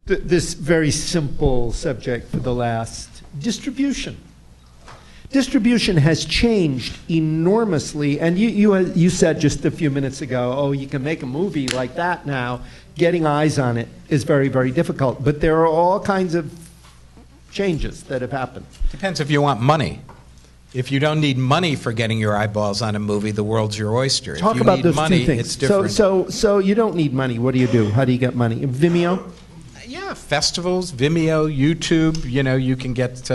this very simple subject for the last, distribution. Distribution has changed enormously, and you said just a few minutes ago, oh, you can make a movie like that now. Getting eyes on it is very, very difficult, but there are all kinds of changes that have happened. Depends if you want money. If you don't need money for getting your eyeballs on a movie, the world's your oyster. Talk if you about need those money, two things. it's different. So you don't need money. What do you do? How do you get money? Vimeo? Yeah, festivals, Vimeo, YouTube. You can get,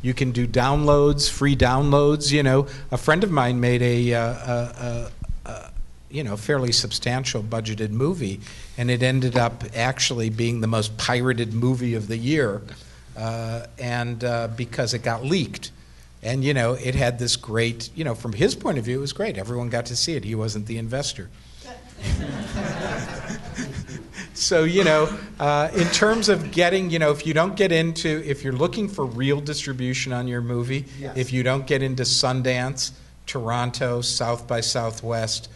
you can do downloads, free downloads. A friend of mine made a fairly substantial budgeted movie, and it ended up actually being the most pirated movie of the year, because it got leaked. And, it had this great, from his point of view, it was great. Everyone got to see it. He wasn't the investor. So, in terms of getting, if you don't get into, if you're looking for real distribution on your movie, yes. If you don't get into Sundance, Toronto, South by Southwest,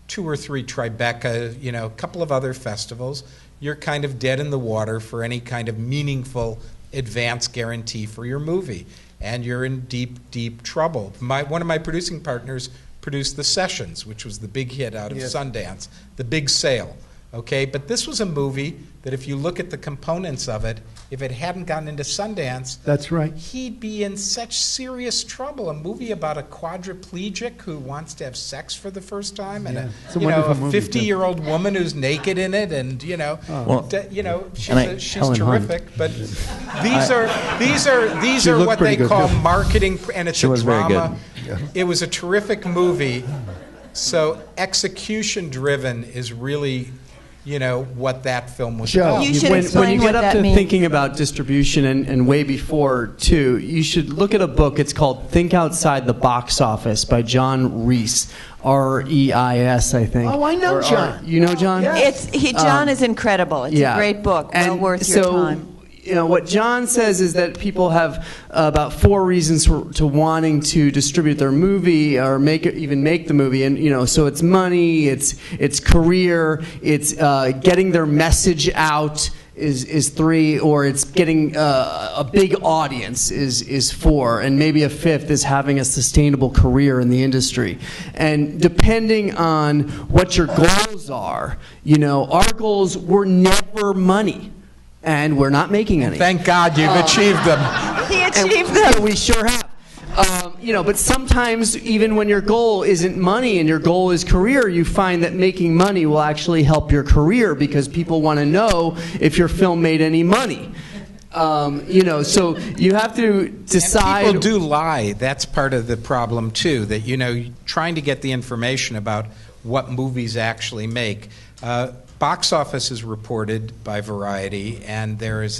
2 or 3 Tribeca, a couple of other festivals, you're kind of dead in the water for any kind of meaningful advance guarantee for your movie. And you're in deep, deep trouble. One of my producing partners produced The Sessions, which was the big hit out of Sundance, the big sale. Okay, but this was a movie that if you look at the components of it, if it hadn't gotten into Sundance, that's right, he'd be in such serious trouble. A movie about a quadriplegic who wants to have sex for the first time, and a 50-year-old woman who's naked in it, and she's terrific. Hunt. But these are what they call marketing, and it's a drama. Yeah. It was a terrific movie. So execution driven is really, what that film was about. You should explain when you get up to means. Thinking about distribution and way before, too, you should look at a book. It's called Think Outside the Box Office by John Reis. R-E-I-S, I think. Oh, I know John. You know John? Yes. John is incredible. It's a great book. Well worth your time. What John says is that people have about 4 reasons to wanting to distribute their movie or even make the movie, and so it's money, it's career, it's getting their message out is 3, or it's getting a big audience is 4, and maybe a 5th is having a sustainable career in the industry. And depending on what your goals are, our goals were never money. And we're not making any. Thank God you've achieved them. He achieved them. We sure have. But sometimes even when your goal isn't money and your goal is career, you find that making money will actually help your career because people want to know if your film made any money. So you have to decide. And people do lie. That's part of the problem too. That trying to get the information about what movies actually make. Box office is reported by Variety, and there's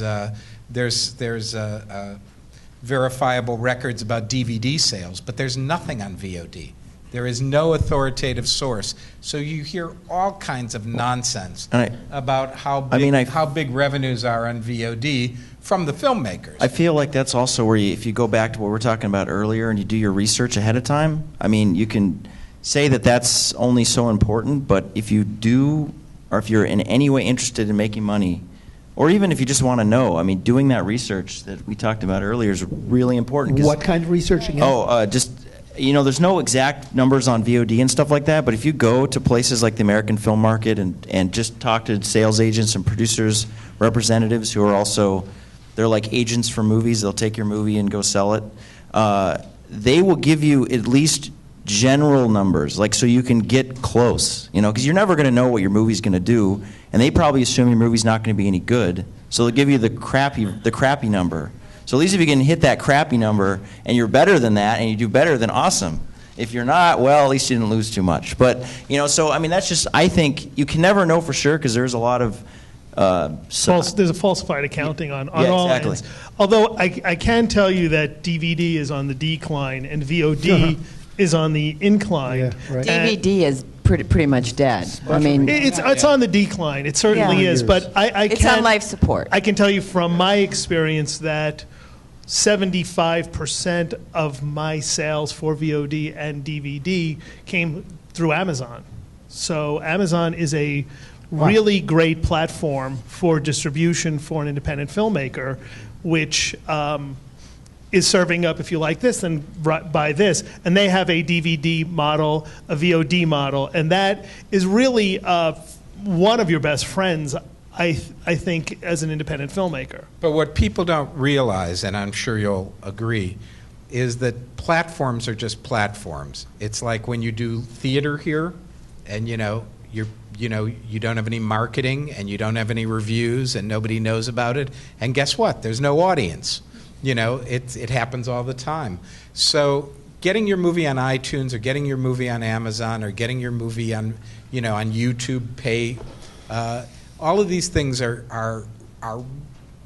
verifiable records about DVD sales, but there's nothing on VOD. There is no authoritative source, so you hear all kinds of nonsense about how big revenues are on VOD from the filmmakers. I feel like that's also where if you go back to what we were talking about earlier, and you do your research ahead of time. You can say that that's only so important, but if you do. Or if you're in any way interested in making money, or even if you just want to know, doing that research that we talked about earlier is really important. What kind of research again? There's no exact numbers on VOD and stuff like that, but if you go to places like the American Film Market and just talk to sales agents and producers, representatives who are also, they're like agents for movies, they'll take your movie and go sell it, they will give you at least general numbers, so you can get close, because you're never going to know what your movie's going to do, and they probably assume your movie's not going to be any good, so they'll give you the crappy number. So at least if you can hit that crappy number, and you're better than that, and you do better, then awesome. If you're not, well, at least you didn't lose too much. But that's just, I think you can never know for sure because there's a lot of there's a falsified accounting on all ends. Although I can tell you that DVD is on the decline and VOD is on the incline. Yeah, right. DVD is pretty much dead. It's on the decline. It certainly is. But it's on life support. I can tell you from my experience that 75% of my sales for VOD and DVD came through Amazon. So Amazon is a really great platform for distribution for an independent filmmaker, which is serving up, if you like this, then buy this. And they have a DVD model, a VOD model, and that is really one of your best friends, I think, as an independent filmmaker. But what people don't realize, and I'm sure you'll agree, is that platforms are just platforms. It's like when you do theater here, and you don't have any marketing, and you don't have any reviews, and nobody knows about it. And guess what? There's no audience. It happens all the time. So getting your movie on iTunes, or getting your movie on Amazon, or getting your movie on on YouTube Pay, all of these things are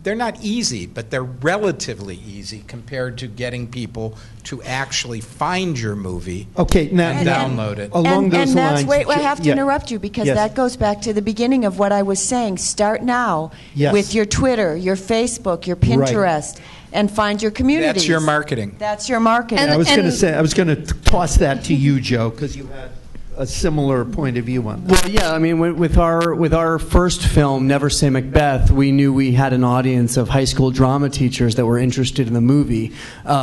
they're not easy, but they're relatively easy compared to getting people to actually find your movie and download it. Along those lines, wait, I have to interrupt you because that goes back to the beginning of what I was saying. Start now with your Twitter, your Facebook, your Pinterest, and find your communities. That's your marketing. That's your marketing. I was going to toss that to you, Joe, because you had a similar point of view on that. Well, yeah, I mean, with our first film, Never Say Macbeth, we knew we had an audience of high school drama teachers that were interested in the movie.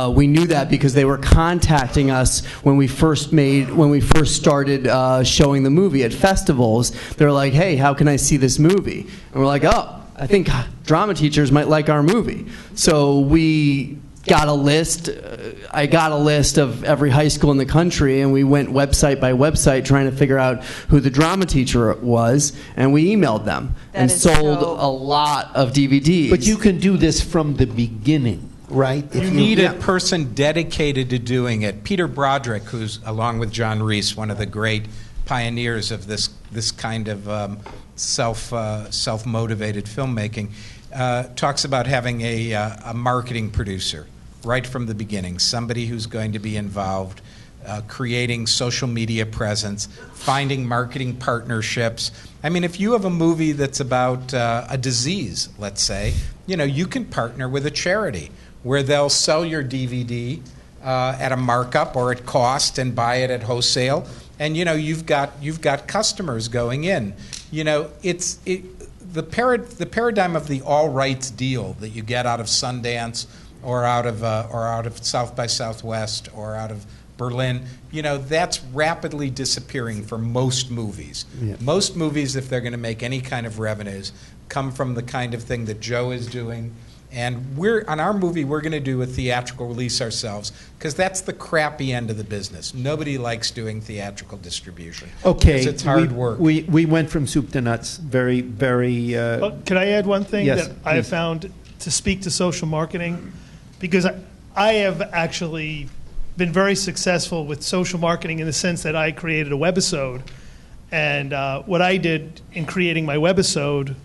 We knew that because they were contacting us when we first started showing the movie at festivals. They were like, "Hey, how can I see this movie?" And we're like, "Oh, I think drama teachers might like our movie." So we got a list. I got a list of every high school in the country, and we went website by website trying to figure out who the drama teacher was, and we emailed them and sold a lot of DVDs. But you can do this from the beginning, right? You need a person dedicated to doing it. Peter Broderick, who's, along with John Reese, one of the great pioneers of this kind of self-motivated filmmaking, talks about having a marketing producer right from the beginning, somebody who's going to be involved, creating social media presence, finding marketing partnerships. I mean, if you have a movie that's about a disease, let's say, you can partner with a charity where they'll sell your DVD at a markup or at cost and buy it at wholesale, and you've got customers going in. The paradigm of the all rights deal that you get out of Sundance or out of South by Southwest or out of Berlin, that's rapidly disappearing for most movies. Yeah. Most movies, if they're going to make any kind of revenues, come from the kind of thing that Joe is doing. And on our movie, we're going to do a theatrical release ourselves because that's the crappy end of the business. Nobody likes doing theatrical distribution. Okay, because it's hard work. We went from soup to nuts. Very, very. Can I add one thing that I have found to speak to social marketing? Because I have actually been very successful with social marketing in the sense that I created a webisode, and what I did in creating my webisode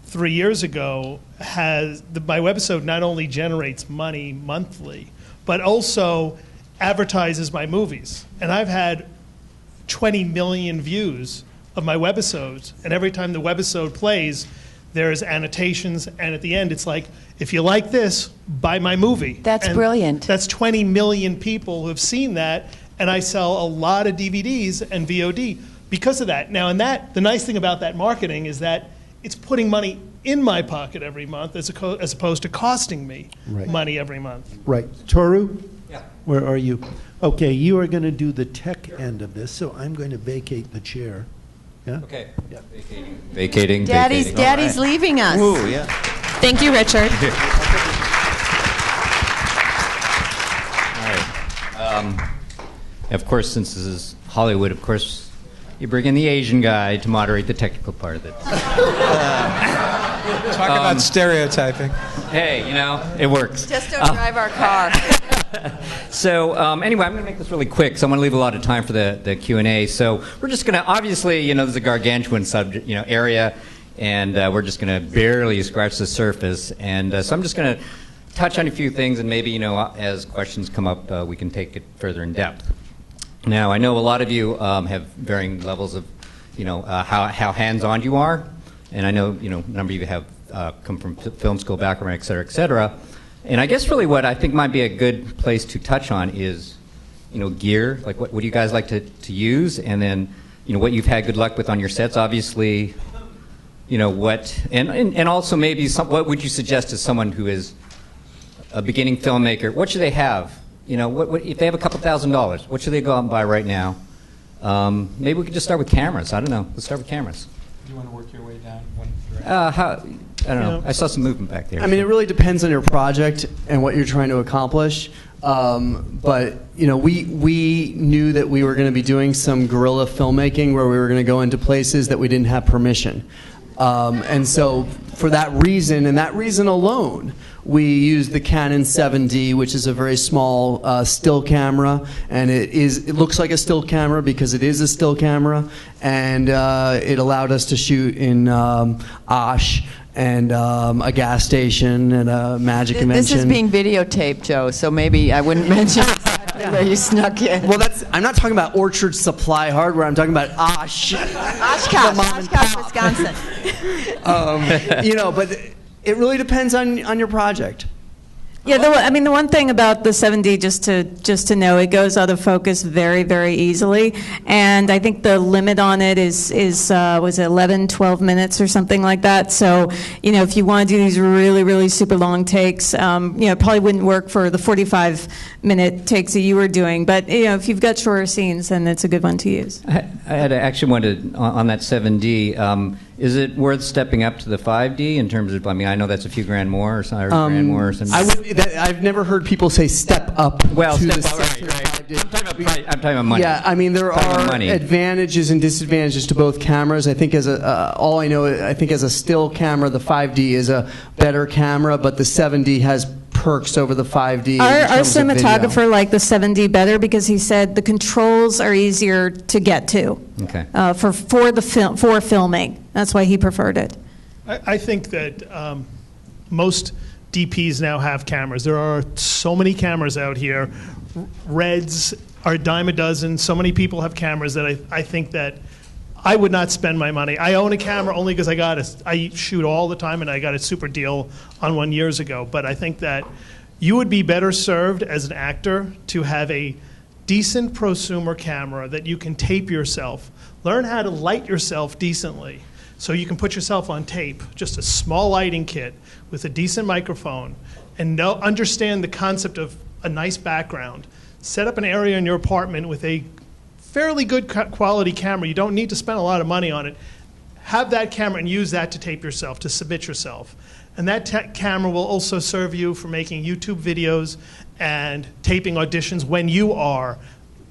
3 years ago my webisode not only generates money monthly, but also advertises my movies. And I've had 20 million views of my webisodes, and every time the webisode plays, there's annotations, and at the end it's like, if you like this, buy my movie. That's brilliant. That's 20 million people who have seen that, and I sell a lot of DVDs and VOD because of that. Now, the nice thing about that marketing is that it's putting money in my pocket every month as opposed to costing me money every month. Right. Toru? Yeah. Where are you? Okay, you are going to do the tech end of this, so I'm going to vacate the chair. Yeah? Okay. Yeah. Vacating. Daddy's leaving us. Ooh, yeah. Thank you, Richard. All right. Of course, since this is Hollywood, of course, you bring in the Asian guy to moderate the technical part of it. Talk about stereotyping. Hey, it works. Just don't drive our car. So anyway, I'm going to make this really quick, so I want to leave a lot of time for the Q&A. So we're just going to, obviously, this is a gargantuan subject, area, and we're just going to barely scratch the surface. And so I'm just going to touch on a few things, and maybe, as questions come up, we can take it further in depth. Now, I know a lot of you have varying levels of, how hands-on you are, and I know, a number of you have come from film school background, et cetera, et cetera. And I guess really what I think might be a good place to touch on is, gear, like what do you guys like to use, and then, what you've had good luck with on your sets. Obviously, what, and also maybe what would you suggest to someone who is a beginning filmmaker? What should they have? What if they have a couple $1,000s? What should they go out and buy right now? Maybe we could just start with cameras. I don't know. Let's start with cameras. Do you want to work your way down one direction? I don't know. I saw some movement back there. I mean, it really depends on your project and what you're trying to accomplish. But we knew that we were going to be doing some guerrilla filmmaking where we were going to go into places that we didn't have permission. And so for that reason, and that reason alone, we used the Canon 7D, which is a very small still camera, and it looks like a still camera because it is a still camera, and it allowed us to shoot in Osh and a gas station and a Magic Convention. This is being videotaped, Joe, so maybe I wouldn't mention exactly where you snuck in. Well, I'm not talking about Orchard Supply Hardware. I'm talking about Osh. Oshkosh, Wisconsin. But it really depends on your project. Yeah, the one thing about the 7D, just to know, it goes out of focus very, very easily, and I think the limit on it is was it 11, 12 minutes or something like that. So, if you want to do these really, really super long takes, it probably wouldn't work for the 45-minute takes that you were doing. But if you've got shorter scenes, then it's a good one to use. I had actually wanted on that 7D. Is it worth stepping up to the 5D in terms of? I mean, I know that's a few grand more or something. Grand more or something. I've never heard people say step up. Well, to step the up, right. I'm talking about money. Yeah, I mean there are advantages and disadvantages to both cameras. I think as a still camera, the 5D is a better camera, but the 7D has perks over the 5D. Our cinematographer liked the 7D better because he said the controls are easier to get to. Okay. For filming, that's why he preferred it. I think that most DPs now have cameras. There are so many cameras out here. Reds are a dime a dozen. So many people have cameras that I think that I would not spend my money. I own a camera only because I shoot all the time, and I got a super deal on one years ago. But I think that you would be better served as an actor to have a decent prosumer camera that you can tape yourself. Learn how to light yourself decently so you can put yourself on tape. Just a small lighting kit with a decent microphone, and understand the concept of a nice background. Set up an area in your apartment with a fairly good quality camera. You don't need to spend a lot of money on it. Have that camera and use that to tape yourself, to submit yourself. And that camera will also serve you for making YouTube videos and taping auditions when you are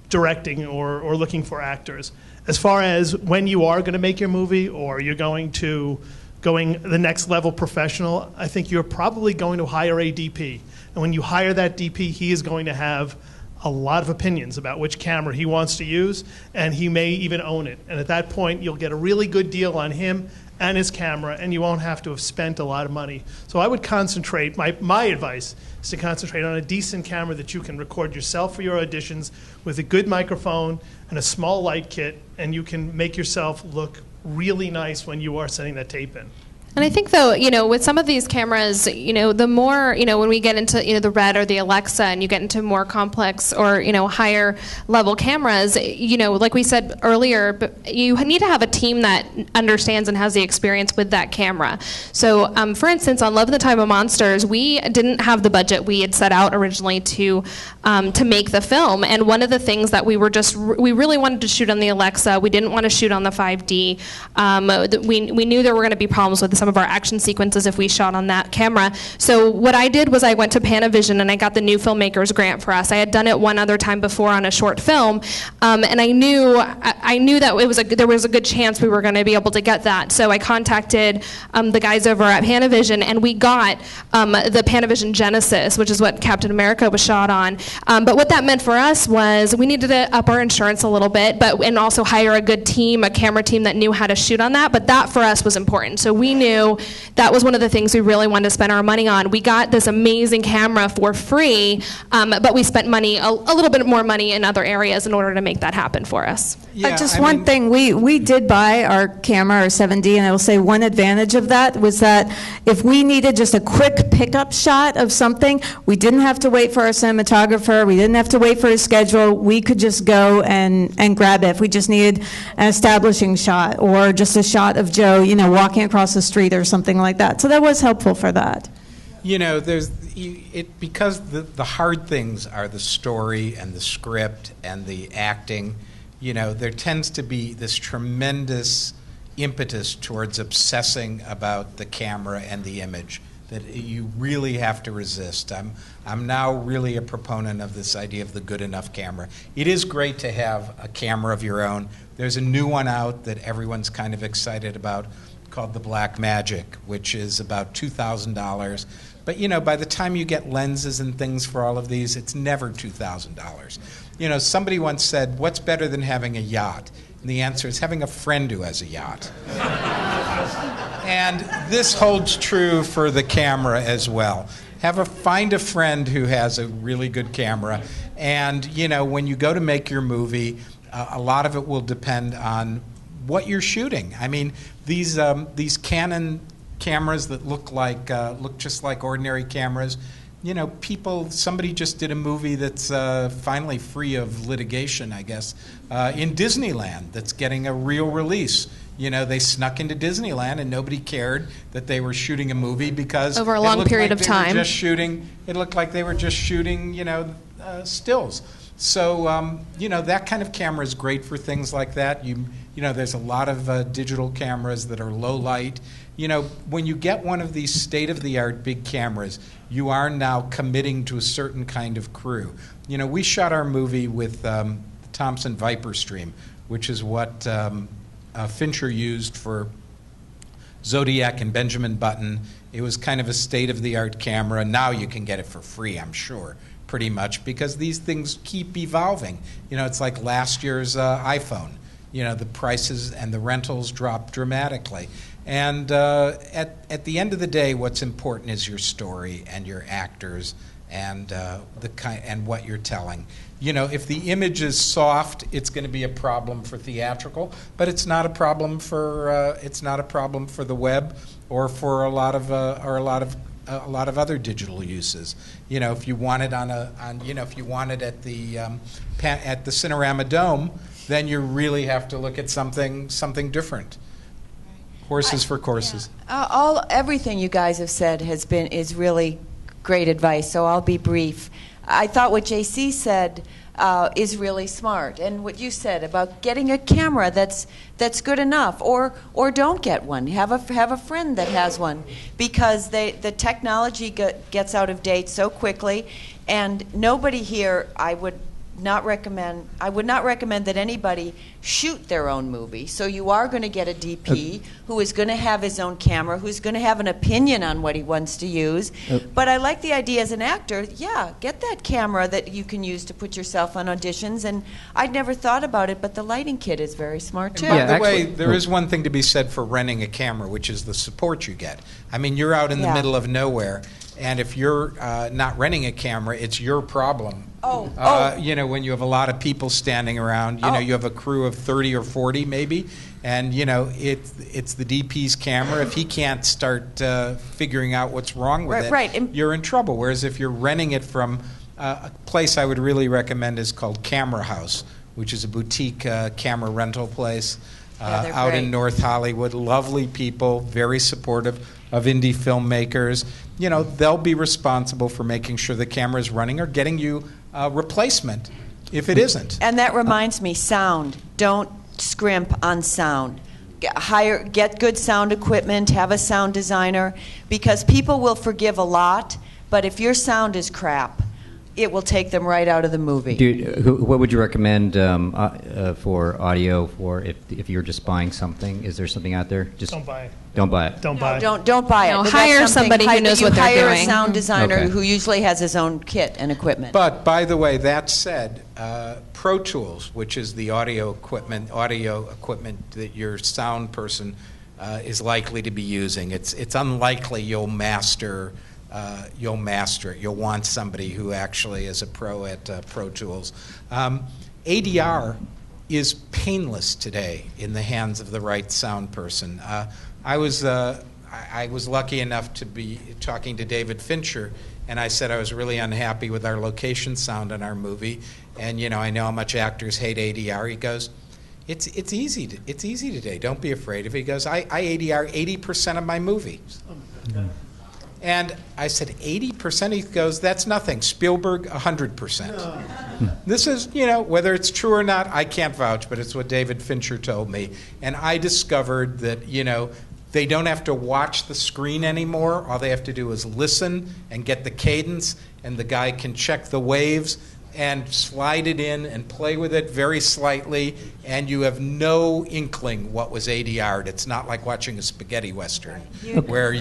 directing or looking for actors. As far as when you are going to make your movie or you're going the next level professional, I think you're probably going to hire a DP. And when you hire that DP, he is going to have a lot of opinions about which camera he wants to use, and he may even own it. And at that point, you'll get a really good deal on him and his camera, and you won't have to have spent a lot of money. So I would concentrate, my advice is to concentrate on a decent camera that you can record yourself for your auditions with a good microphone and a small light kit, and you can make yourself look really nice when you are sending that tape in. And I think, though, with some of these cameras, the more, when we get into, the Red or the Alexa and you get into more complex or, higher level cameras, like we said earlier, but you need to have a team that understands and has the experience with that camera. So, for instance, on Love in the Time of Monsters, we didn't have the budget we had set out originally to make the film. And one of the things that we really wanted to shoot on the Alexa. We didn't want to shoot on the 5D. We knew there were going to be problems with some of our action sequences if we shot on that camera. So what I did was I went to Panavision and I got the New Filmmakers grant for us. I had done it one other time before on a short film, and I knew that there was a good chance we were going to be able to get that. So I contacted the guys over at Panavision, and we got the Panavision Genesis, which is what Captain America was shot on. But what that meant for us was we needed to up our insurance a little bit, and also hire a good team, a camera team that knew how to shoot on that. But that for us was important. So we knew that was one of the things we really wanted to spend our money on. We got this amazing camera for free, but we spent a little bit more money in other areas in order to make that happen for us. Yeah, just one thing. We did buy our camera, our 7D, and I will say one advantage of that was that if we needed just a quick pickup shot of something, we didn't have to wait for our cinematographer. We didn't have to wait for his schedule. We could just go and grab it. If we just needed an establishing shot or just a shot of Joe, walking across the street or something like that. So that was helpful for that. Because the hard things are the story and the script and the acting, there tends to be this tremendous impetus towards obsessing about the camera and the image that you really have to resist. I'm now really a proponent of this idea of the good enough camera. It is great to have a camera of your own. There's a new one out that everyone's kind of excited about called the Black Magic, which is about $2,000. But by the time you get lenses and things for all of these, it's never $2,000. Somebody once said, "What's better than having a yacht?" And the answer is having a friend who has a yacht. And this holds true for the camera as well. Find a friend who has a really good camera, and when you go to make your movie, a lot of it will depend on what you're shooting. I mean, these Canon cameras that look just like ordinary cameras. Somebody just did a movie that's finally free of litigation, I guess, in Disneyland that's getting a real release. They snuck into Disneyland and nobody cared that they were shooting a movie because over a long period of time. It looked like they were just shooting, stills. So, that kind of camera is great for things like that. There's a lot of digital cameras that are low light. When you get one of these state-of-the-art big cameras, you are now committing to a certain kind of crew. We shot our movie with Thomson Viper Stream, which is what Fincher used for Zodiac and Benjamin Button. It was kind of a state-of-the-art camera. Now you can get it for free, I'm sure, pretty much, because these things keep evolving. It's like last year's iPhone. The prices and the rentals drop dramatically. And at the end of the day, what's important is your story and your actors and and what you're telling. If the image is soft, it's going to be a problem for theatrical, but it's not a problem for the web or for a lot of other digital uses. If you want it if you want it at the Cinerama Dome, then you really have to look at something different. Horses for courses. Yeah. Everything you guys have said is really great advice. So I'll be brief. I thought what JC said is really smart, and what you said about getting a camera that's good enough, or don't get one. Have a friend that has one, because the technology gets out of date so quickly, and nobody here I would not recommend that anybody shoot their own movie. So you are going to get a DP who is going to have his own camera, who's going to have an opinion on what he wants to use. But I like the idea as an actor, get that camera that you can use to put yourself on auditions. And I'd never thought about it, but the lighting kit is very smart too. And by the way, there is one thing to be said for renting a camera, which is the support you get. I mean, you're out in the middle of nowhere, and if you're not renting a camera, it's your problem. When you have a lot of people standing around, you have a crew of 30 or 40 maybe, and it's the DP's camera. If he can't start figuring out what's wrong with it, you're in trouble. Whereas if you're renting it from a place I would really recommend is called Camera House, which is a boutique camera rental place out in North Hollywood. Lovely people, very supportive of indie filmmakers. They'll be responsible for making sure the camera is running or getting you a replacement if it isn't. And that reminds me, sound. Don't scrimp on sound. Get good sound equipment, have a sound designer, because people will forgive a lot, but if your sound is crap, it will take them right out of the movie. What would you recommend for audio for if you're just buying something? Is there something out there? Just don't buy it. Don't buy it. Don't buy it. Don't buy it. Hire somebody who knows what they're doing. Hire a sound designer who usually has his own kit and equipment. But by the way, that said, Pro Tools, which is the audio equipment that your sound person is likely to be using, it's unlikely you'll master it. You'll want somebody who actually is a pro at Pro Tools. ADR is painless today in the hands of the right sound person. I was lucky enough to be talking to David Fincher, and I said I was really unhappy with our location sound in our movie, and I know how much actors hate ADR. He goes, it's easy today. Don't be afraid of it. He goes, I ADR 80% of my movie. And I said, 80%? He goes, that's nothing. Spielberg, 100%. This is, whether it's true or not, I can't vouch, but it's what David Fincher told me. And I discovered that, they don't have to watch the screen anymore. All they have to do is listen and get the cadence, and the guy can check the waves and slide it in and play with it very slightly, and you have no inkling what was ADR'd. It's not like watching a spaghetti western where,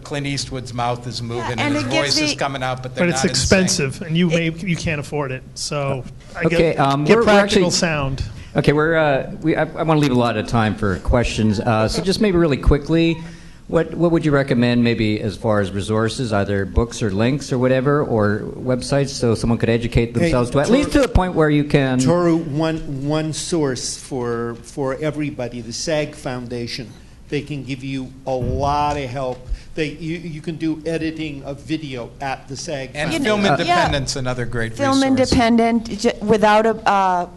Clint Eastwood's mouth is moving and his voice is coming out, but they're not it's expensive, and you can't afford it. So okay, get practical sound. Okay, I want to leave a lot of time for questions. So just maybe really quickly, what would you recommend maybe as far as resources, either books or links or whatever, or websites so someone could educate themselves to at least to the point where you can... Toru, one source for everybody, the SAG Foundation. They can give you a lot of help. You can do editing of video at the SAG Foundation. And Film Independent's another great resource. Film Independent, without a...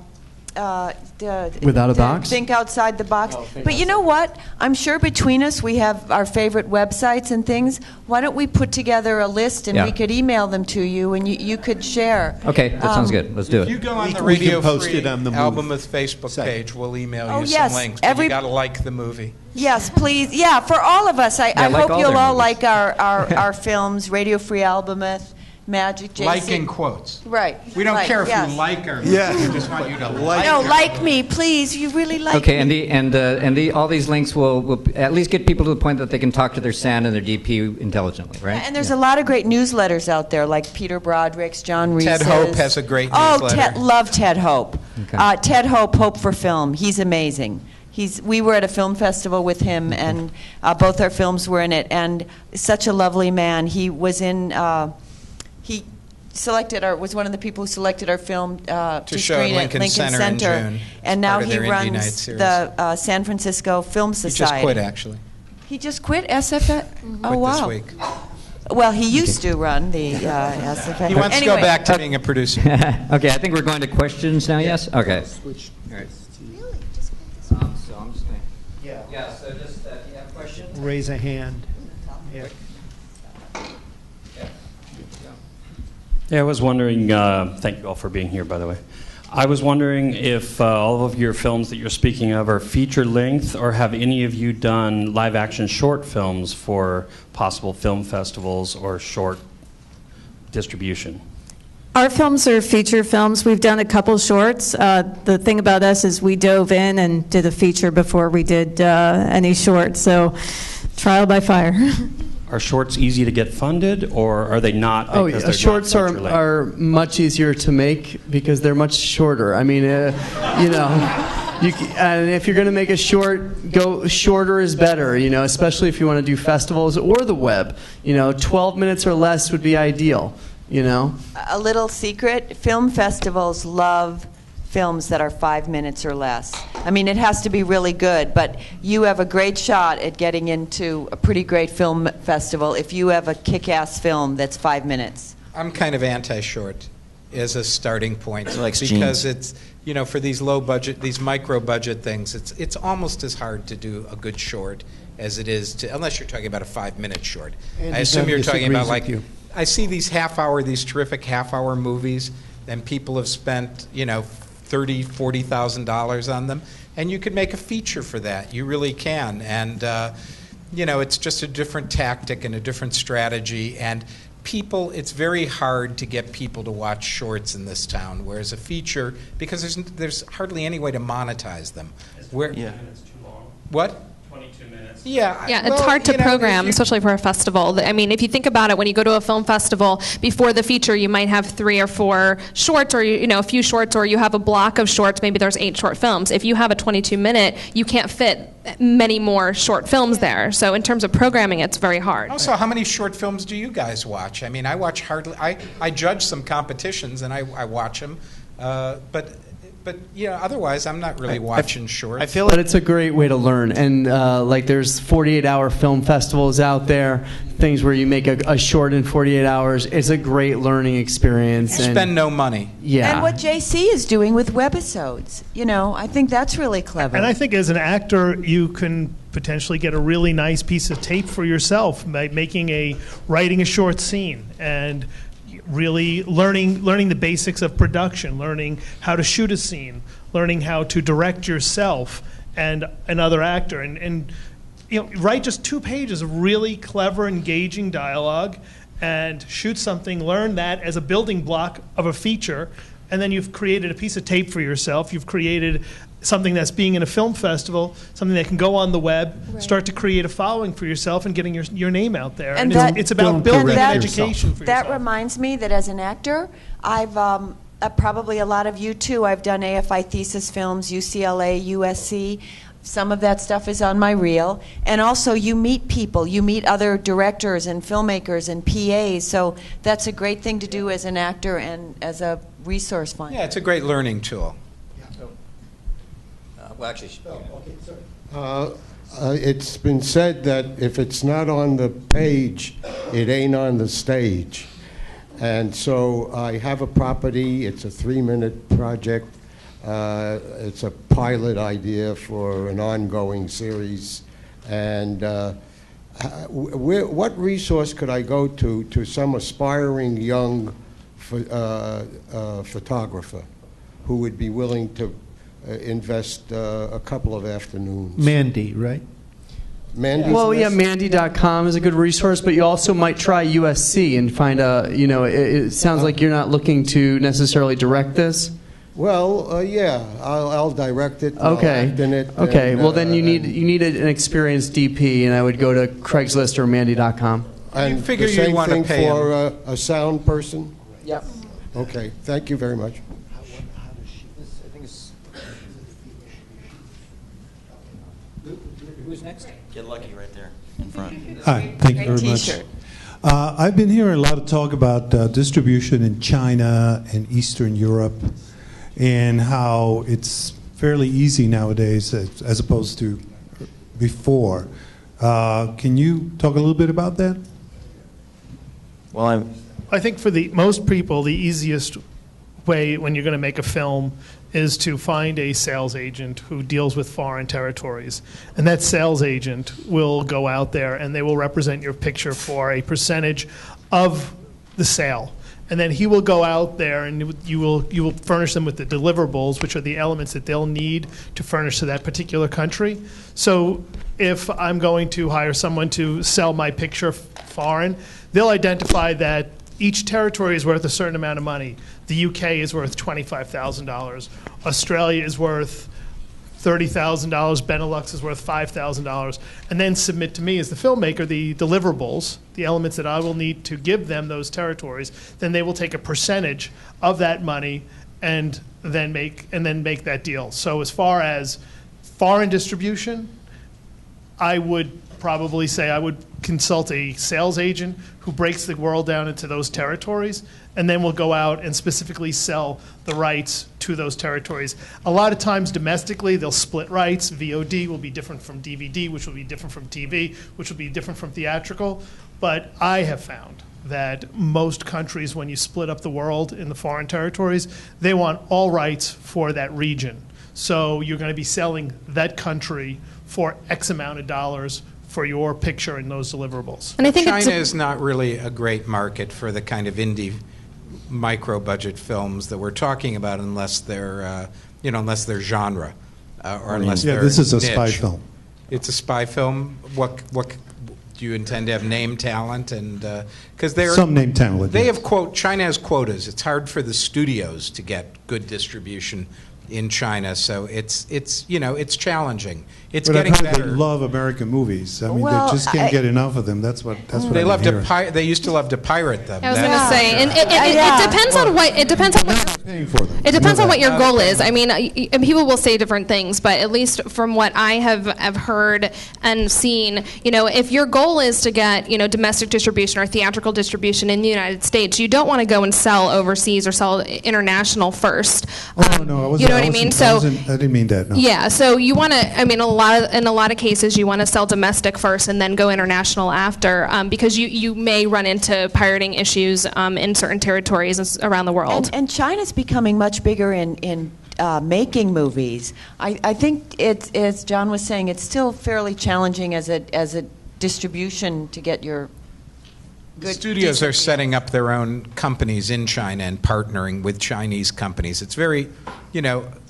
Without a box? Think outside the box. But you know what? I'm sure between us we have our favorite websites and things. Why don't we put together a list and we could email them to you and you could share. Okay, that sounds good. Let's do it. If you go on the Radio Free Albumeth Facebook page, we'll email you some links. But you got to like the movie. Yes, please. Yeah, for all of us. I like hope you'll all movies. like our films, Radio Free Albumeth. Magic, JC. Like in quotes. Right. We don't care if you like our movie. We just want you to like it. No, like me, please. You really like Okay, me. and all these links will at least get people to the point that they can talk to their sound and their DP intelligently, right? And there's a lot of great newsletters out there, like Peter Broderick's, John Reese's. Ted Hope has a great newsletter. Love Ted Hope. Okay. Ted Hope, Hope for Film. He's amazing. We were at a film festival with him, and both our films were in it. And such a lovely man. He was in. He was one of the people who selected our film to show screen at at Lincoln Center in June. And now part of he their Indie Night runs series. the San Francisco Film He Society. just quit, actually. He just quit SFF? Oh, Quit wow. this week. Well, he used to run the SFF. He wants to go back to being a producer. Okay, I think we're going to questions now, yes? Okay. Switch. All right. Really? Just put this So I'm just going to... Yeah. Yeah, so just if you have questions... Raise a hand. Yeah. Yeah, I was wondering, thank you all for being here, by the way. I was wondering if all of your films that you're speaking of are feature length, or have any of you done live action short films for possible film festivals or short distribution? Our films are feature films. We've done a couple shorts. The thing about us is we dove in and did a feature before we did any short, so trial by fire. Are shorts easy to get funded, or are they not? Because they're Shorts not feature length? are much easier to make because they're much shorter. I mean, and if you're going to make a short, go shorter is better, especially if you want to do festivals or the web. 12 minutes or less would be ideal, A little secret, film festivals love films that are 5 minutes or less. I mean, it has to be really good, but you have a great shot at getting into a pretty great film festival if you have a kick-ass film that's 5 minutes. I'm kind of anti-short as a starting point likes because jeans. it's, for these low budget, these micro budget things, it's almost as hard to do a good short as it is to, unless you're talking about a 5 minute short. I assume you're talking about I see these terrific half-hour movies, and people have spent, $30,000, $40,000 on them, and you could make a feature for that. You really can, and it's just a different tactic and a different strategy. And it's very hard to get people to watch shorts in this town. Whereas a feature, because there's hardly any way to monetize them. Minutes too long. What? 22 minutes. Yeah, it's hard to program, especially for a festival. I mean, if you think about it, when you go to a film festival, before the feature, you might have 3 or 4 shorts, or a few shorts, or you have a block of shorts. Maybe there's 8 short films. If you have a 22-minute, you can't fit many more short films there. So in terms of programming, it's very hard. Also, how many short films do you guys watch? I mean, I watch hardly. I judge some competitions and I watch them, but But otherwise, I'm not really watching shorts. I feel But like it's a great way to learn. And like there's 48-hour film festivals out there, things where you make a short in 48 hours. It's a great learning experience. And spend no money. yeah. And what JC is doing with webisodes, I think that's really clever. And I think as an actor, you can potentially get a really nice piece of tape for yourself by writing a short scene and really learning the basics of production, learning how to shoot a scene, learning how to direct yourself and another actor, and write just 2 pages of really clever, engaging dialogue, and shoot something. Learn that as a building block of a feature, and then you've created a piece of tape for yourself. You've created something that's being in a film festival, something that can go on the web, start to create a following for yourself and getting your name out there. And it's about building an education for yourself. That reminds me that as an actor, I've probably a lot of you too, I've done AFI thesis films, UCLA, USC. Some of that stuff is on my reel. And also you meet people. You meet other directors and filmmakers and PAs. So that's a great thing to do as an actor and as a resource finder. Yeah, it's a great learning tool. Well, actually, it's been said that if it's not on the page, it ain't on the stage. And so I have a property. It's a 3-minute project. It's a pilot idea for an ongoing series. And what resource could I go to some aspiring young photographer who would be willing to invest a couple of afternoons? Mandy, right? Mandy's Well, yeah, list? Mandy.com is a good resource, but you also might try USC and find it sounds like you're not looking to necessarily direct this. Well, yeah, I'll direct it. Okay. I'll act in it. Okay. And, Well, then you need an experienced DP, and I would go to Craigslist or Mandy.com. And You figure the you same wanna thing pay for a sound person? Yep. Okay, thank you very much. who's next? Get lucky right there in front. Hi, thank you Great very much. T-shirt. I've been hearing a lot of talk about distribution in China and Eastern Europe and how it's fairly easy nowadays as opposed to before. Can you talk a little bit about that? Well, I think for most people, the easiest way when you're going to make a film is to find a sales agent who deals with foreign territories. And that sales agent will go out there and they will represent your picture for a percentage of the sale. And then he will go out there and you will furnish them with the deliverables, which are the elements that they'll need to furnish to that particular country. So if I'm going to hire someone to sell my picture foreign, they'll identify that each territory is worth a certain amount of money. The UK is worth $25,000. Australia is worth $30,000. Benelux is worth $5,000. And then submit to me as the filmmaker the deliverables, the elements that I will need to give them those territories. Then they will take a percentage of that money and then make that deal. So as far as foreign distribution, I would probably say I would consult a sales agent who breaks the world down into those territories, and then we'll go out and specifically sell the rights to those territories. A lot of times domestically, they'll split rights. VOD will be different from DVD, which will be different from TV, which will be different from theatrical. But I have found that most countries, when you split up the world in the foreign territories, they want all rights for that region. So you're going to be selling that country for X amount of dollars for your picture and those deliverables. And I think China is not really a great market for the kind of indie micro-budget films that we're talking about, unless they're, unless they're genre, or unless they're this is a niche. spy film. It's a spy film. What do you intend to have name talent and because they're Some name talent. They yes. have China has quotas. It's hard for the studios to get good distribution in China, so it's challenging. It's But getting I've heard better. they love American movies. I mean, Well, they just can't get enough of them. That's what They I'm love hearing. to they used to love to pirate them. I was That- going to say, and Yeah. it depends on what it depends on what Paying for them. it depends You know on what that. your goal is. I mean, and people will say different things, but at least from what I have heard and seen, if your goal is to get domestic distribution or theatrical distribution in the United States, you don't want to go and sell overseas or sell international first. Oh, no, I wasn't what I mean? So I didn't mean that. No. yeah, so you want to. I mean, in a lot of cases, you want to sell domestic first and then go international after, because you may run into pirating issues in certain territories around the world. And China's becoming much bigger in making movies. I think it's, as John was saying, it's still fairly challenging as a distribution to get your The studios are setting up their own companies in China and partnering with Chinese companies. It's very,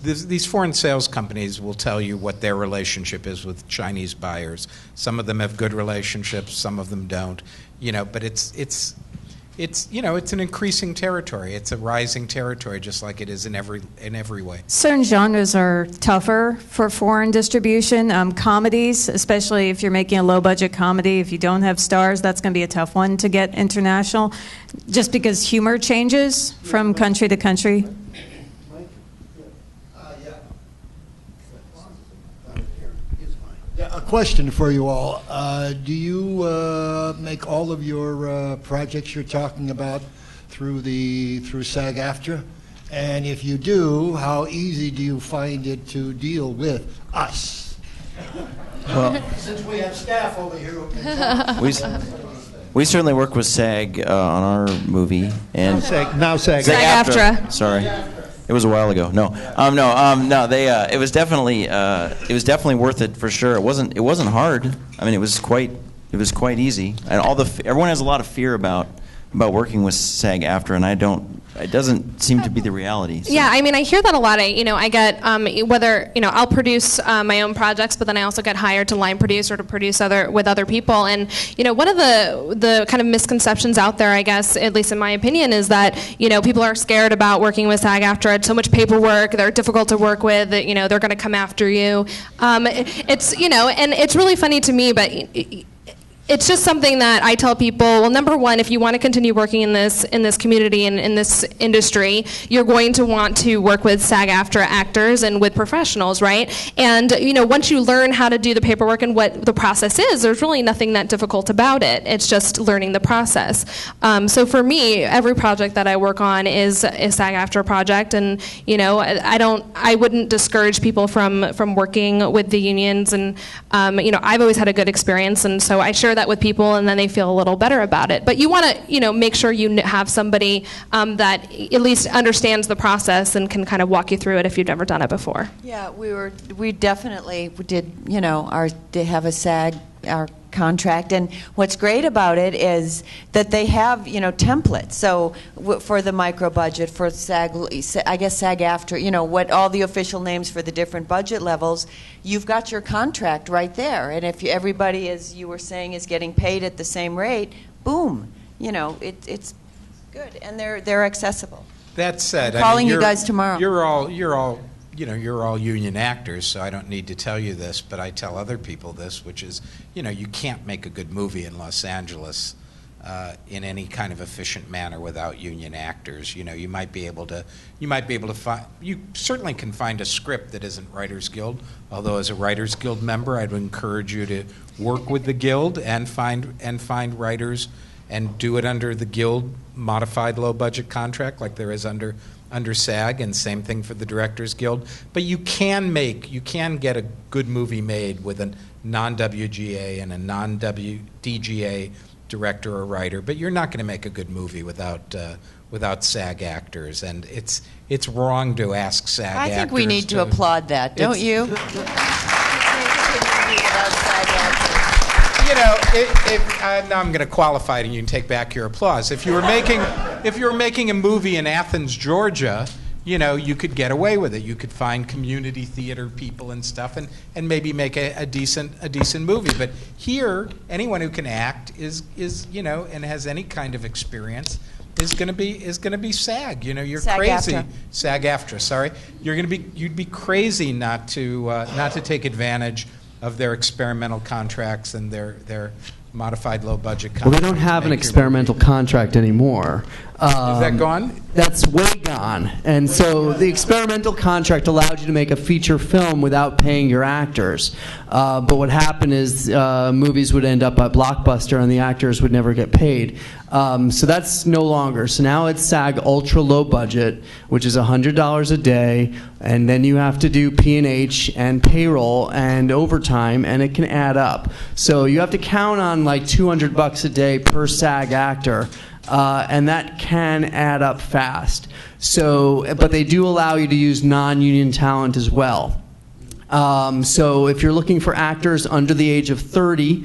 these foreign sales companies will tell you what their relationship is with Chinese buyers. Some of them have good relationships, some of them don't. But it's an increasing territory. It's a rising territory, just like it is in every way. Certain genres are tougher for foreign distribution. Comedies, especially if you're making a low-budget comedy, if you don't have stars, that's going to be a tough one to get international, just because humor changes from country to country. A question for you all. Do you make all of your projects you're talking about through SAG-AFTRA? And if you do, how easy do you find it to deal with us? Well, since we have staff over here who can talk. We certainly work with SAG on our movie, and SAG-AFTRA. Sorry, it was a while ago. No. They. It was definitely worth it for sure. It wasn't hard. I mean, it was quite easy. And everyone has a lot of fear about working with SAG-AFTRA, and it doesn't seem to be the reality. So. Yeah, I mean, I hear that a lot. I get whether I'll produce my own projects, but then I also get hired to line produce or to produce with other people. And one of the kind of misconceptions out there, I guess, at least in my opinion, is that people are scared about working with SAG-AFTRA. It's so much paperwork. They're difficult to work with. They're going to come after you. It's and it's really funny to me, but. It's just something that I tell people, well, number one, if you want to continue working in this community and in this industry, you're going to want to work with SAG-AFTRA actors and with professionals, right? And, once you learn how to do the paperwork and what the process is, there's really nothing that difficult about it. It's just learning the process. So for me, every project that I work on is a SAG-AFTRA project, and, I wouldn't discourage people from working with the unions, and, I've always had a good experience, and so I share that with people, and then they feel a little better about it. But you want to, make sure you have somebody that at least understands the process and can kind of walk you through it if you've never done it before. Yeah, we definitely did. They have a SAG our contract, and what's great about it is that they have templates. So for the micro budget, for SAG-AFTRA, what all the official names for the different budget levels, you've got your contract right there. And if everybody, as you were saying, is getting paid at the same rate, boom, it's good, and they're accessible. That said, I'm calling you guys tomorrow. You're all union actors, so I don't need to tell you this, but I tell other people this, which is, you can't make a good movie in Los Angeles in any kind of efficient manner without union actors. You certainly can find a script that isn't Writers Guild, although as a Writers Guild member, I'd encourage you to work with the Guild and find writers and do it under the Guild modified low budget contract like there is under SAG, and same thing for the Directors Guild. But you can get a good movie made with a non-WGA and a non-DGA director or writer, but you're not going to make a good movie without SAG actors, and it's wrong to ask SAG actors. I think we need to applaud that, don't you? Now I'm going to qualify it, and you can take back your applause. If you were making a movie in Athens, Georgia, you could get away with it. You could find community theater people and stuff, and maybe make a decent movie. But here, anyone who can act is and has any kind of experience is going to be SAG. You're crazy. SAG-AFTRA. Sorry, you'd be crazy not to take advantage of their experimental contracts and their modified low budget contracts. Well, they don't have an experimental contract anymore. Is that gone? That's way gone. And so the experimental contract allowed you to make a feature film without paying your actors. But what happened is movies would end up at Blockbuster and the actors would never get paid. So that's no longer. So now it's SAG ultra low budget, which is $100 a day, and then you have to do P&H and payroll and overtime, and it can add up. So you have to count on like $200 a day per SAG actor. And that can add up fast. So, but they do allow you to use non-union talent as well. So if you're looking for actors under the age of 30,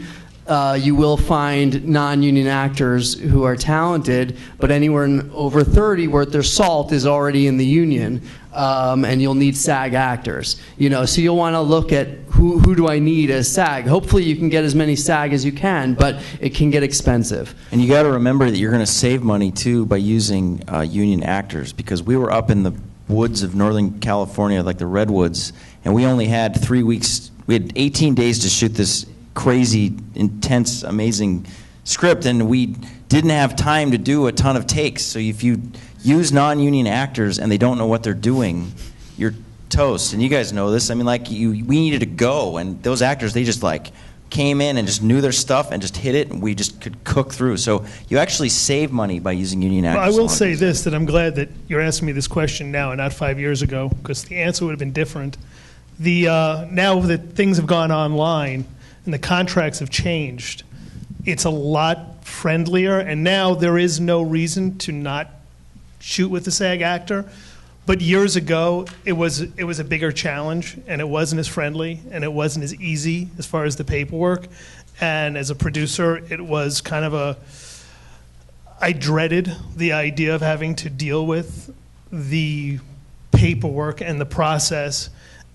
you will find non-union actors who are talented, but anywhere over 30 worth their salt is already in the union, and you'll need SAG actors. So you'll want to look at who do I need as SAG. Hopefully you can get as many SAG as you can, but it can get expensive. And you got to remember that you're going to save money too by using union actors, because we were up in the woods of Northern California, like the redwoods, and we only had 3 weeks. We had 18 days to shoot this crazy, intense, amazing script, and we didn't have time to do a ton of takes. So if you use non-union actors and they don't know what they're doing, you're toast. And you guys know this. I mean, like, we needed to go, and those actors, they just like came in and just knew their stuff and just hit it, and we just could cook through. So you actually save money by using union actors. Well, I will say this, that I'm glad that you're asking me this question now and not 5 years ago, because the answer would have been different. Now that things have gone online and the contracts have changed, it's a lot friendlier, and now there is no reason to not shoot with the SAG actor. But years ago, it was a bigger challenge, and it wasn't as friendly, and it wasn't as easy as far as the paperwork. And as a producer, it was kind of I dreaded the idea of having to deal with the paperwork and the process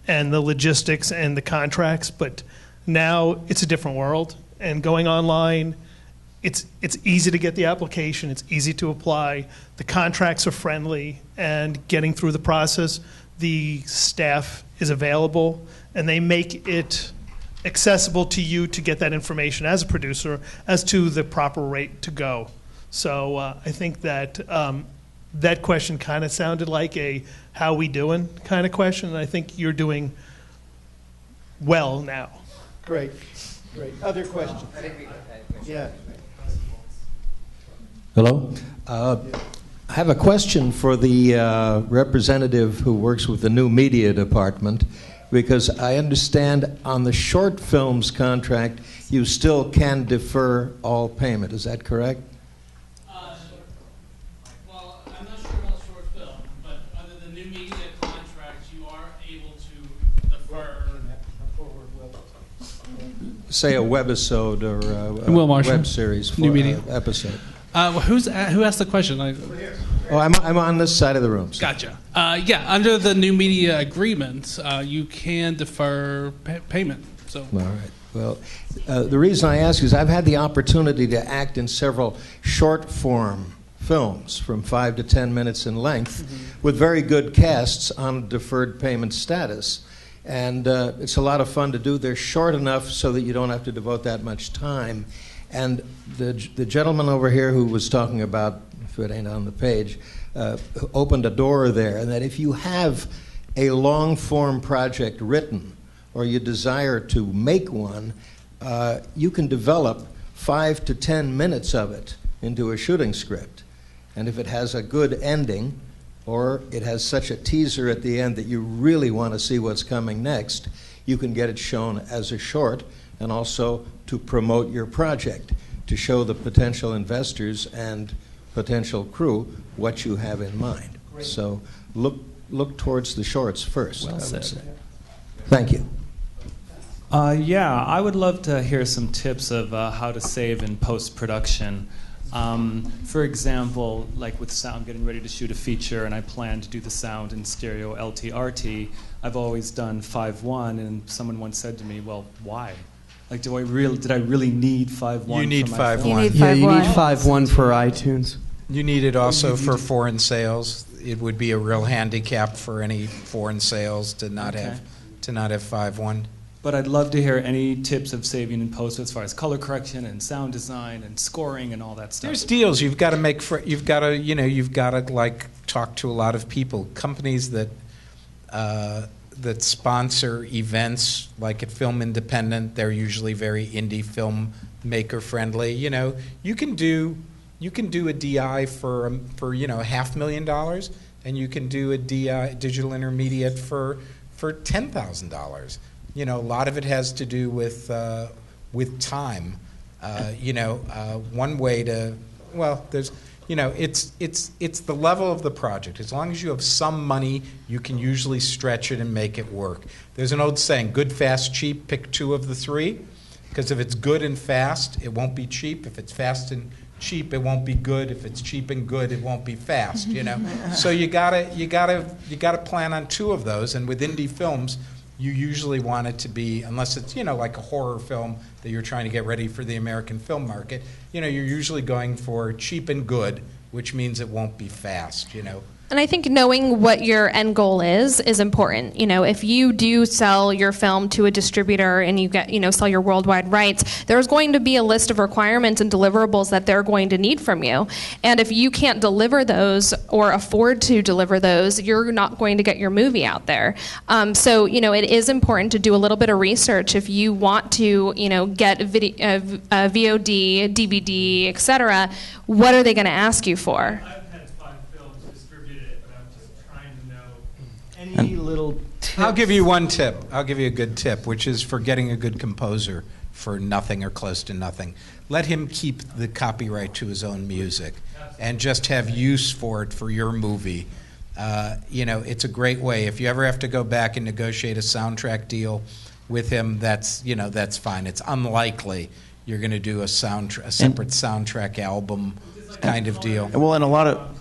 and the logistics and the contracts. But now it's a different world, and going online, it's easy to get the application, it's easy to apply, the contracts are friendly, and getting through the process, the staff is available, and they make it accessible to you to get that information as a producer as to the proper rate to go. So I think that that question kind of sounded like a how we doing kind of question, and I think you're doing well now. Great. Other questions? Yeah. Hello. I have a question for the representative who works with the new media department, because I understand on the short films contract you still can defer all payment. Is that correct? Well, I'm not sure about short film, but under the new media contract you are able to defer. Say a webisode or a Will Marshall, web series for new media episode. Who asked the question? Oh, I'm on this side of the room. So. Gotcha. Yeah, under the new media agreement, you can defer payment. So. All right. Well, the reason I ask is I've had the opportunity to act in several short-form films from 5 to 10 minutes in length with very good casts on deferred payment status. And it's a lot of fun to do. They're short enough so that you don't have to devote that much time. And the gentleman over here who was talking about, if it ain't on the page, opened a door there, and that if you have a long-form project written or you desire to make one, you can develop 5 to 10 minutes of it into a shooting script. And if it has a good ending, or it has such a teaser at the end that you really want to see what's coming next, you can get it shown as a short, and also to promote your project, to show the potential investors and potential crew what you have in mind. Great. So look towards the shorts first. Well said. Thank you. Yeah, I would love to hear some tips of how to save in post-production. For example, like with sound, getting ready to shoot a feature and I plan to do the sound in stereo LT-RT, I've always done 5.1, and someone once said to me, well, why? Like, did I really need 5.1? You need 5.1. Yeah, you need 5.1 for iTunes. You need it also for foreign sales. It would be a real handicap for any foreign sales to not have 5.1. but I'd love to hear any tips of saving in post as far as color correction and sound design and scoring and all that stuff. There's deals you've got to make. You've got to like talk to a lot of people, companies that sponsor events like at Film Independent. They're usually very indie filmmaker friendly. You can do a DI for $500,000, and you can do a DI, digital intermediate, for $10,000. A lot of it has to do with time. One way to, there's, it's the level of the project. As long as you have some money, you can usually stretch it and make it work. There's an old saying, good, fast, cheap, pick two of the three. Because if it's good and fast, it won't be cheap. If it's fast and cheap, it won't be good. If it's cheap and good, it won't be fast, So you gotta plan on two of those. And with indie films, you usually want it to be, unless it's, like a horror film that you're trying to get ready for the American film market, you're usually going for cheap and good, which means it won't be fast, And I think knowing what your end goal is important. If you do sell your film to a distributor and you get, sell your worldwide rights, there's going to be a list of requirements and deliverables that they're going to need from you. And if you can't deliver those or afford to deliver those, you're not going to get your movie out there. So, it is important to do a little bit of research if you want to, get VOD, DVD, etc. What are they going to ask you for? Any little tips? I'll give you one tip. I'll give you a good tip, which is for getting a good composer for nothing or close to nothing. Let him keep the copyright to his own music and just have use for it for your movie. It's a great way. If you ever have to go back and negotiate a soundtrack deal with him, that's fine. It's unlikely you're going to do a separate soundtrack album kind of deal. Well, and a lot of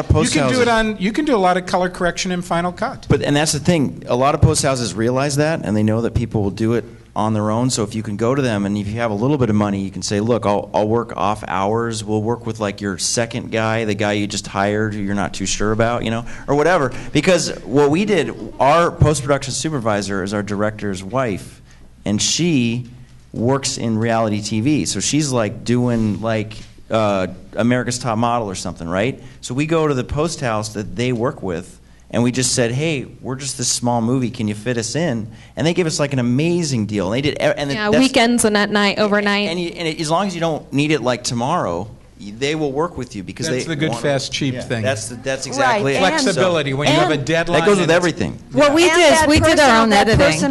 post houses. You can do a lot of color correction in Final Cut. And that's the thing. A lot of post houses realize that, and they know that people will do it on their own. So if you can go to them, and if you have a little bit of money, you can say, "Look, I'll work off hours. We'll work with like your second guy, the guy you just hired, who you're not too sure about, or whatever." Because what we did, our post production supervisor is our director's wife, and she works in reality TV. So she's like doing like America's Top Model or something, right? So we go to the post house that they work with, and we just said, "Hey, we're just this small movie. Can you fit us in?" And they give us like an amazing deal. And they did, and weekends and at night, overnight. And as long as you don't need it like tomorrow, they will work with you because that's the good, fast, cheap thing. That's exactly it. Flexibility when you have a deadline. That goes with everything. Well, we did our own editing.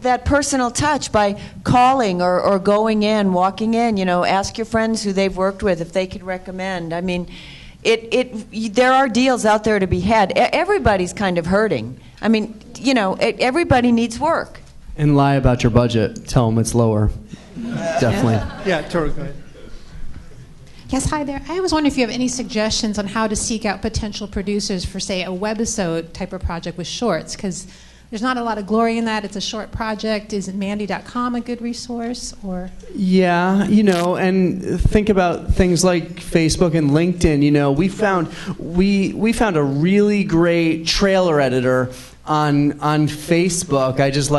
That personal touch by calling or going in, walking in. Ask your friends who they've worked with if they could recommend. I mean, there are deals out there to be had. Everybody's kind of hurting. I mean, everybody needs work. And lie about your budget. Tell them it's lower. Definitely. Yeah, Tori, go ahead. Yes, hi there. I was wondering if you have any suggestions on how to seek out potential producers for, say, a webisode type of project with shorts, because there's not a lot of glory in that. It's a short project. Isn't Mandy.com a good resource? Or yeah, and think about things like Facebook and LinkedIn. We found a really great trailer editor on Facebook. I just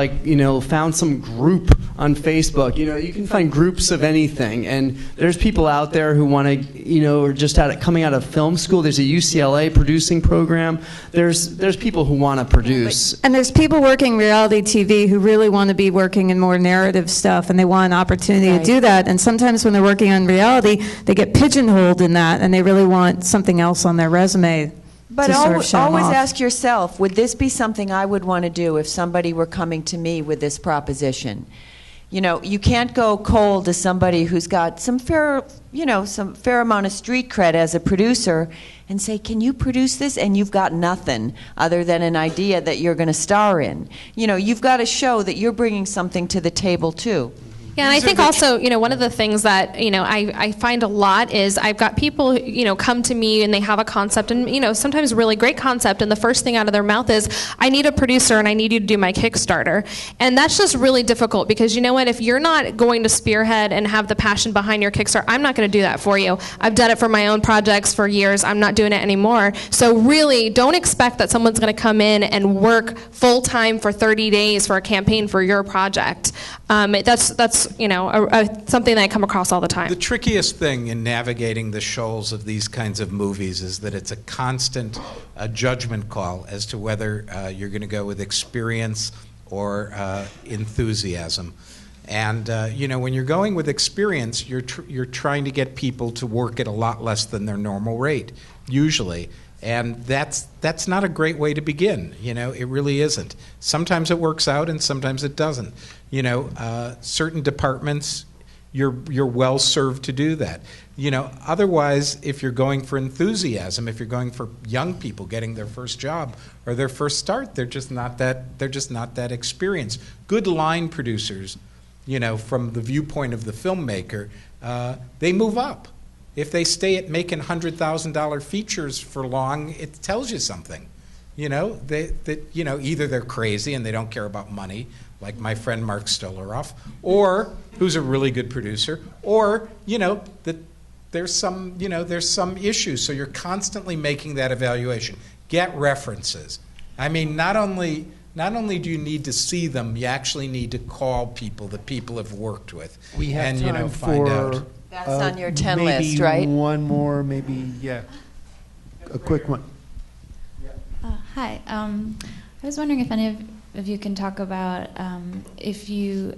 found some group on Facebook. You can find groups of anything, and there's people out there who want to, are just coming out of film school. There's a UCLA producing program. There's people who want to produce. And there's people working reality TV who really want to be working in more narrative stuff, and they want an opportunity to do that. And sometimes when they're working on reality, they get pigeonholed in that, and they really want something else on their resume. But always ask yourself, would this be something I would want to do if somebody were coming to me with this proposition? You can't go cold to somebody who's got some fair amount of street cred as a producer and say, "Can you produce this?" And you've got nothing other than an idea that you're going to star in. You've got to show that you're bringing something to the table too. Yeah, and I think also, one of the things that, I find a lot is I've got people, come to me and they have a concept and, sometimes a really great concept, and the first thing out of their mouth is, I need a producer and I need you to do my Kickstarter. And that's just really difficult because, you know what, if you're not going to spearhead and have the passion behind your Kickstarter, I'm not going to do that for you. I've done it for my own projects for years. I'm not doing it anymore. So really, don't expect that someone's going to come in and work full-time for 30 days for a campaign for your project. That's something that I come across all the time. The trickiest thing in navigating the shoals of these kinds of movies is that it's a constant judgment call as to whether you're going to go with experience or enthusiasm. And when you're going with experience, you're trying to get people to work at a lot less than their normal rate, usually. And that's not a great way to begin. It really isn't. Sometimes it works out, and sometimes it doesn't. Certain departments, you're well served to do that. Otherwise, if you're going for enthusiasm, if you're going for young people getting their first job or their first start, they're just not that experienced. Good line producers, from the viewpoint of the filmmaker, they move up. If they stay at making $100,000 features for long, it tells you something. Either they're crazy and they don't care about money, like my friend Mark Stolaroff, or who's a really good producer, or that there's some issue. So you're constantly making that evaluation. Get references. I mean, not only do you need to see them, you actually need to call people that people have worked with. We have and time find for out. That's on your 10 maybe list, right? One more, maybe, yeah. A quick one. Hi. I was wondering if any of you can talk about if you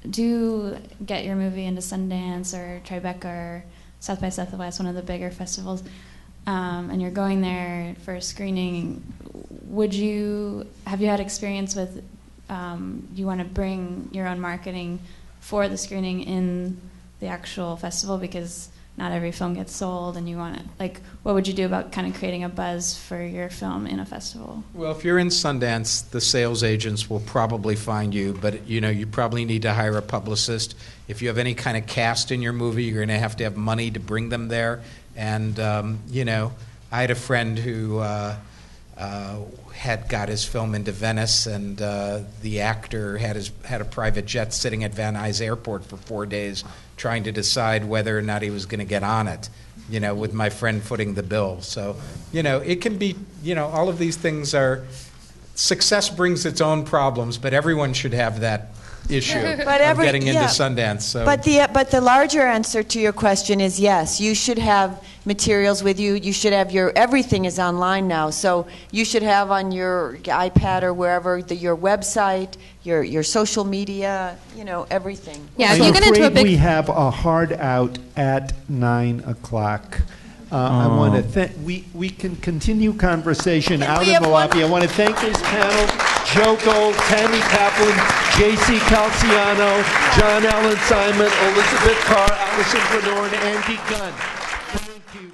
do get your movie into Sundance or Tribeca or South by Southwest, one of the bigger festivals, and you're going there for a screening, have you had experience with you want to bring your own marketing for the screening in the actual festival, because not every film gets sold, and you want to, what would you do about kind of creating a buzz for your film in a festival? Well, if you're in Sundance, the sales agents will probably find you, but you probably need to hire a publicist. If you have any kind of cast in your movie, you're going to have money to bring them there. And I had a friend who had got his film into Venice, and the actor had a private jet sitting at Van Nuys Airport for 4 days, trying to decide whether or not he was going to get on it, with my friend footing the bill. So, it can be, all of these things are, success brings its own problems, but everyone should have that issue of getting into Sundance. So. But the larger answer to your question is yes. You should have materials with you. You should have everything is online now. So you should have on your iPad or wherever your website, your social media, everything. Yeah, I'm afraid we have a hard out at 9 o'clock. I want to we can continue conversation out in the lobby. I want to thank this panel: Joe Gold, Tammy Kaplan, J.C. Calciano, John Allen Simon, Elizabeth Carr, Allison Brenor, and Andy Gunn. Thank you.